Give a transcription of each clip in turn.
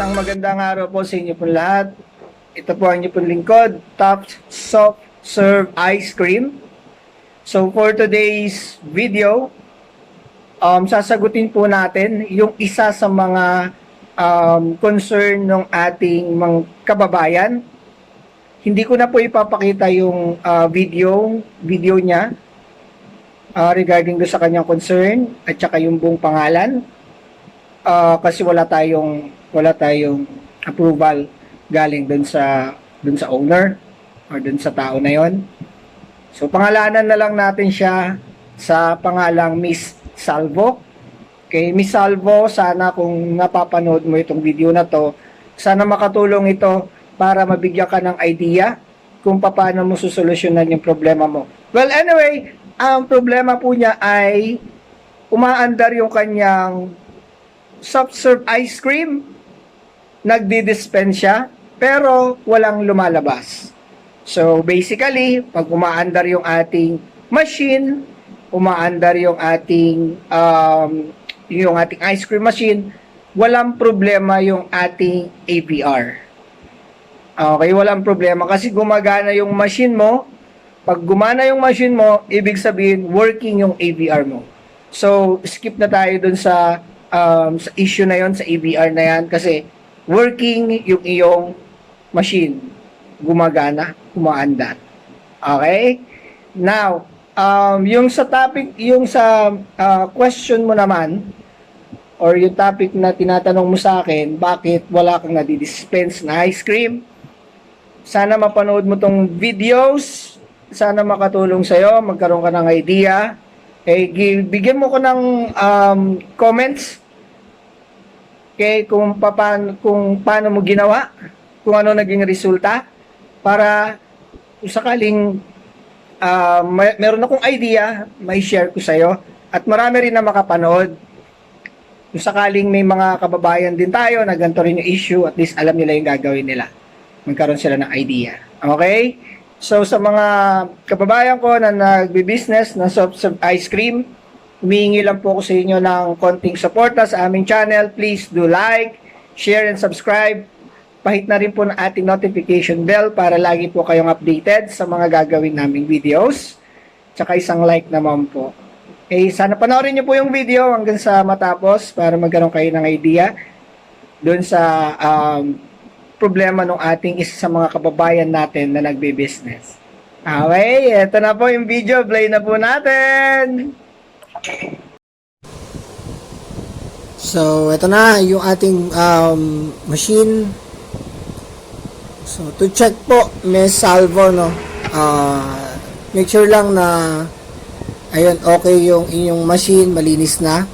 Isang magandang araw po sa inyo po lahat. Ito po ang inyo pong lingkod, Top Soft Serve Ice Cream. So for today's video, sasagutin po natin yung isa sa mga concern ng ating mga kababayan. Hindi ko na po ipapakita yung video niya regarding do sa kanyang concern at saka yung buong pangalan. Kasi wala tayong approval galing dun sa owner or dun sa tao na yon. So pangalanan na lang natin siya sa pangalang Miss Salvo. Okay, Miss Salvo, sana kung napapanood mo itong video na to, sana makatulong ito para mabigyan ka ng idea kung paano mo susolusyonan yung problema mo. Well, anyway, ang problema po niya ay umaandar yung kanyang soft serve ice cream, nagdi-dispense siya, pero walang lumalabas. So, basically, pag umaandar yung ating machine, umaandar yung ating ice cream machine, walang problema yung ating AVR. Okay, walang problema kasi gumagana yung machine mo. Pag gumana yung machine mo, ibig sabihin, working yung AVR mo. So, skip na tayo dun sa issue na yon, sa AVR na yan, kasi working yung iyong machine, gumagana, umaandar. Okay? Now, yung sa topic, yung sa question mo naman, or yung topic na tinatanong mo sa akin, bakit wala kang nadi-dispense na ice cream? Sana mapanood mo tong videos, sana makatulong sa'yo, magkaroon ka ng idea. Bigyan mo ko ng comments. Okay, kung paano mo ginawa, kung ano naging resulta, para kung sakaling meron akong idea, may share ko sa'yo, at marami rin na makapanood. Kung sakaling may mga kababayan din tayo na ganito rin yung issue, at least alam nila yung gagawin nila. Magkaroon sila ng idea. Okay? So, sa mga kababayan ko na nagbi-business ng soft serve ice cream, humihingi lang po ako sa inyo ng konting suporta sa aming channel. Please do like, share, and subscribe. Pahit na rin po ng ating notification bell para lagi po kayong updated sa mga gagawin naming videos. Tsaka isang like naman po. Sana panoorin nyo po yung video hanggang sa matapos para magkaroon kayo ng idea doon sa problema ng ating isa sa mga kababayan natin na nagbe-business. Okay, eto na po yung video. Play na po natin! So, ito na yung ating machine. So, to check po, may salvo, no? Make sure lang na ayun, okay yung inyong machine, malinis na.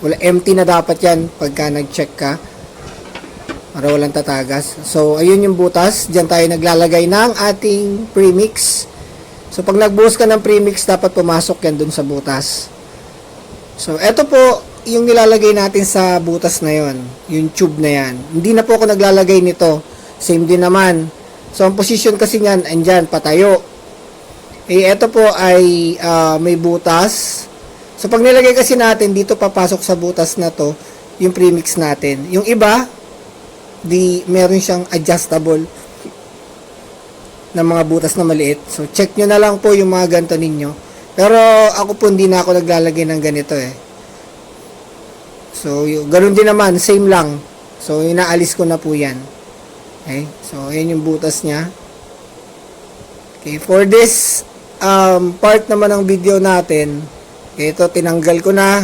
Wala, empty na dapat yan pagka nag-check ka. Para walang tatagas. So, ayun yung butas. Diyan tayo naglalagay ng ating premix. So, pag nagbuhos ka ng premix, dapat pumasok yan dun sa butas. So, eto po yung nilalagay natin sa butas na yon, yung tube na yan. Hindi na po ako naglalagay nito. Same din naman. So, ang position kasi niyan, andyan, patayo. Eto po ay may butas. So, pag nilagay kasi natin, dito papasok sa butas na to, yung premix natin. Yung iba, meron siyang adjustable na mga butas na maliit. So, check nyo na lang po yung mga ganito ninyo. Pero ako po hindi na ako naglalagay ng ganito eh. So, ganun din naman, same lang. So, inaalis ko na po yan. Okay? So, ayan yung butas niya. Okay, for this part naman ng video natin, ito, tinanggal ko na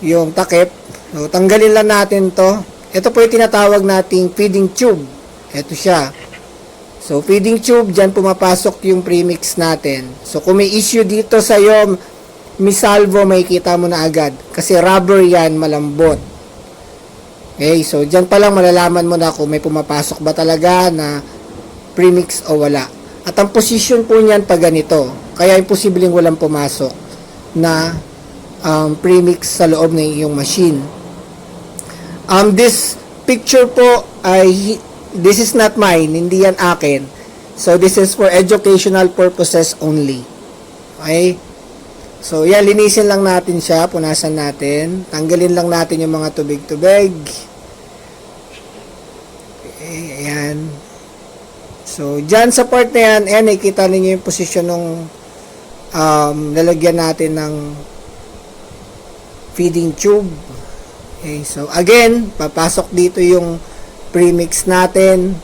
yung takip. So, tanggalin lang natin to. Ito po yung tinatawag nating feeding tube. Ito siya. So, feeding tube, dyan pumapasok yung premix natin. So, kung may issue dito sa'yo, Miss Salvo, makikita mo na agad. Kasi rubber yan, malambot. Okay, so, dyan pa lang malalaman mo na kung may pumapasok ba talaga na premix o wala. At ang position po niyan pag ganito. Kaya imposibleng walang pumasok na premix sa loob ng iyong machine. This picture po ay this is not mine, hindi yan akin. So, this is for educational purposes only. Okay? So, yan, linisin lang natin siya, punasan natin. Tanggalin lang natin yung mga tubig-tubig. Okay, ayan. So, dyan sa part na yan, ayan, nakikita ninyo yung posisyon ng lalagyan natin ng feeding tube. Okay, so again, papasok dito yung premix natin.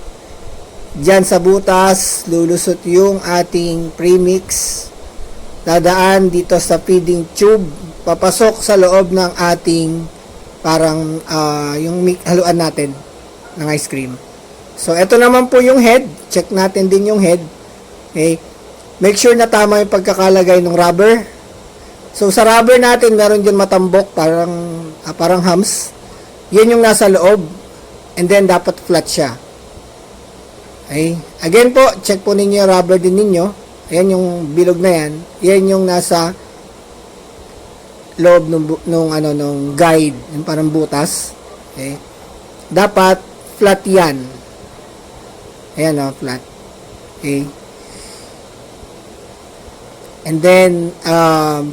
Dyan sa butas, lulusot yung ating premix. Dadaan dito sa feeding tube. Papasok sa loob ng ating parang yung haluan natin ng ice cream. So, ito naman po yung head. Check natin din yung head. Okay. Make sure na tama yung pagkakalagay ng rubber. So, sa rubber natin, meron dyan matambok, parang hams. Yan yung nasa loob. And then, dapat flat siya. Okay. Again po, check po ninyo yung rubber din ninyo. Ayan yung bilog na yan. Yan yung nasa loob nung guide. Yung parang butas. Okay. Dapat flat yan. Ayan o, flat. Okay. And then,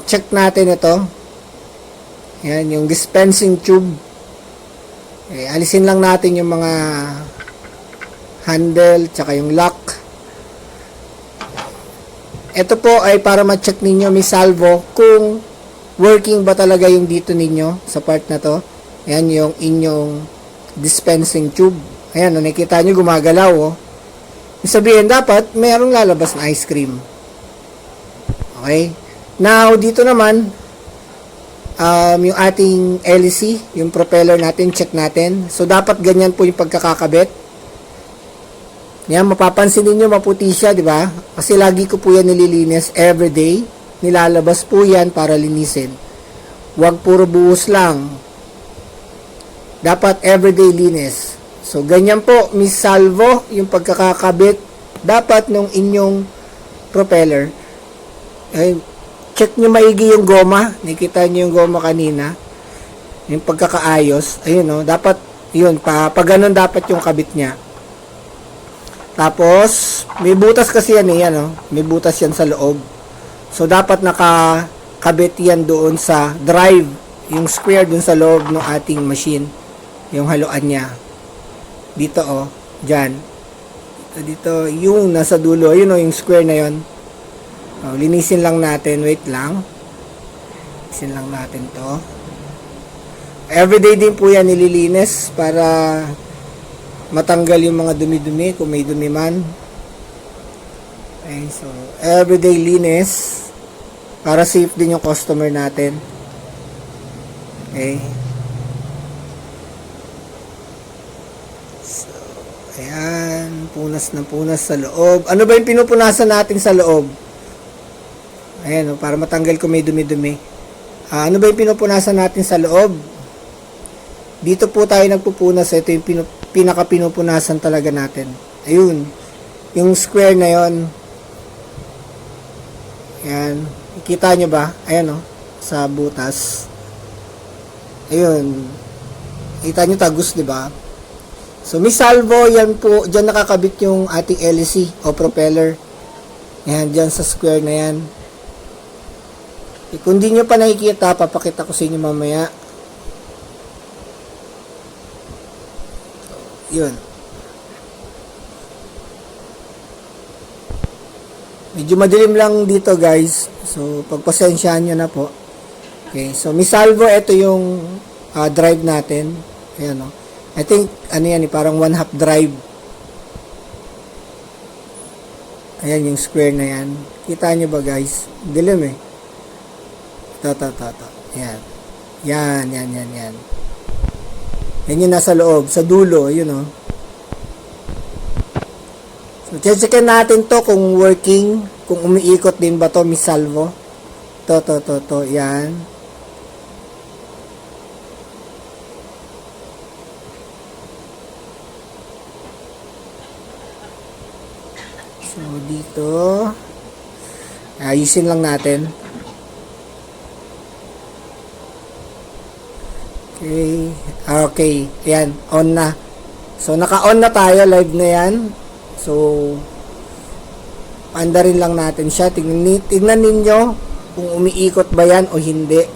check natin ito. Ayan, yung dispensing tube. Okay, alisin lang natin yung mga handle, tsaka yung lock. Ito po ay para ma-check ninyo, may salvo, kung working ba talaga yung dito ninyo sa part na to. Ayan yung inyong dispensing tube. Ayan, nakikita nyo gumagalaw oh. Sabihin, dapat mayroong lalabas na ice cream. Okay? Now, dito naman, yung ating LEC, yung propeller natin, check natin. So, dapat ganyan po yung pagkakakabit. Yan, mapapansin niyo maputi siya, di ba? Kasi lagi ko po yan nililinis everyday. Nilalabas po yan para linisin. Huwag puro buhos lang. Dapat everyday linis. So, ganyan po, may salvo yung pagkakakabit dapat nung inyong propeller. Ay, check nyo maigi yung goma. Nakita nyo yung goma kanina. Yung pagkakaayos. Ayun, no? Dapat, yun, pa ganun dapat yung kabit niya. Tapos, may butas kasi yan eh, yan, no? May butas yan sa loob. So, dapat nakakabit yan doon sa drive. Yung square doon sa loob ng ating machine. Yung haluan niya. Dito oh, dyan. Dito, yung nasa dulo, yun oh, yung square na yun. Oh, linisin lang natin, wait lang. Linisin lang natin to. Everyday din po yan nililinis para matanggal yung mga dumi-dumi kung may dumi man. Okay, so everyday linis para safe din yung customer natin. Okay. Ayan, punas na punas sa loob. Ano ba yung pinupunasan natin sa loob? Ayan, para matanggal kung may dumi-dumi. Ano ba yung pinupunasan natin sa loob? Dito po tayo nagpupunas. Ito yung pinaka-pinupunasan talaga natin. Ayun, yung square na yon. Ayan, kita nyo ba? Ayan o, sa butas. Ayun, kita nyo tagus, diba? So, may salvo, yan po, dyan nakakabit yung ating LEC o propeller. Yan, dyan sa square na yan. Kung di nyo pa nakikita, papakita ko sa inyo mamaya. Yun. Medyo madilim lang dito guys. So, pagpasensyaan nyo na po. Okay, so may salvo, ito yung drive natin. Ayan o. I think, ano yan, parang 1/2 drive. Ayan yung square na yan. Kita nyo ba guys? Dilim eh. Ito. Ayan. Yan. Yan yung nasa loob. Sa dulo, yun o. So, checkin natin to kung working, kung umiikot din ba to, may salvo. To. Yan. So, dito, ayusin lang natin. Okay. Ayan, on na. So, naka-on na tayo, live na yan. So, paandarin lang natin siya. Tignan ninyo kung umiikot ba yan o hindi.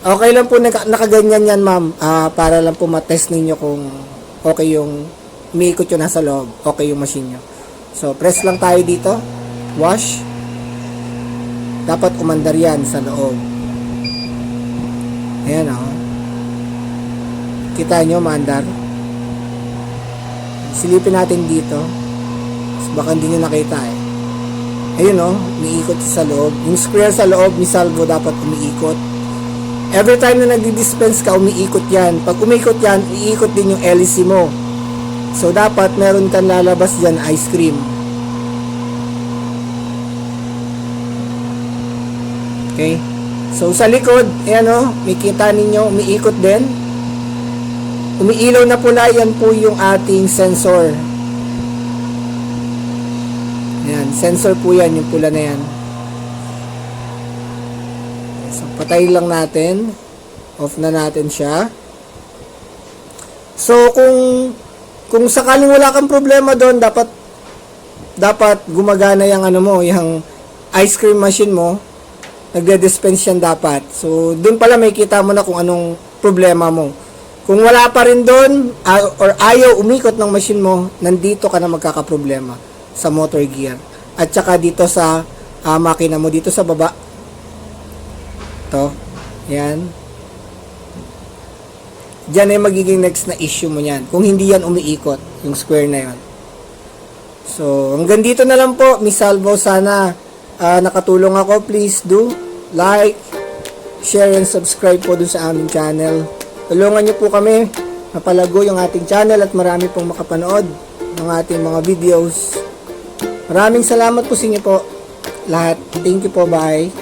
Okay lang po, nakaganyan yan, ma'am. Para lang po matest ninyo kung okay yung umiikot yung nasa loob. Okay yung machine nyo. So, press lang tayo dito. Wash. Dapat umandar yan sa loob. Ayan o. Kita nyo, maandar. Silipin natin dito. Baka hindi nyo nakita eh. Ayun o, umiikot sa loob. Yung square sa loob ni salvo dapat umiikot. Every time na nagdi-dispense ka, umiikot yan. Pag umiikot yan, iikot din yung LEC mo. So, dapat meron kang lalabas dyan, ice cream. Okay? So, sa likod, ayan o, makita ninyo, umiikot din. Umiilaw na pula, yan po yung ating sensor. Ayan, sensor po yan, yung pula na yan. So, patay lang natin. Off na natin siya. So, kung sakaling wala kang problema doon, dapat gumagana yung ano mo, yung ice cream machine mo. Nagde-dispense yan dapat. So, doon pala may kita mo na kung anong problema mo. Kung wala pa rin doon, or ayaw umikot ng machine mo, nandito ka na magkakaproblema sa motor gear. At saka dito sa makina mo, dito sa baba. Ito. Yan. Diyan ay magiging next na issue mo yan. Kung hindi yan umiikot, yung square na yan. So, hanggang dito na lang po. Miss Salvo, sana nakatulong ako. Please do like, share, and subscribe po dun sa aming channel. Tulungan nyo po kami mapalago yung ating channel at marami pong makapanood ng ating mga videos. Maraming salamat po sa inyo po lahat. Thank you po. Bye.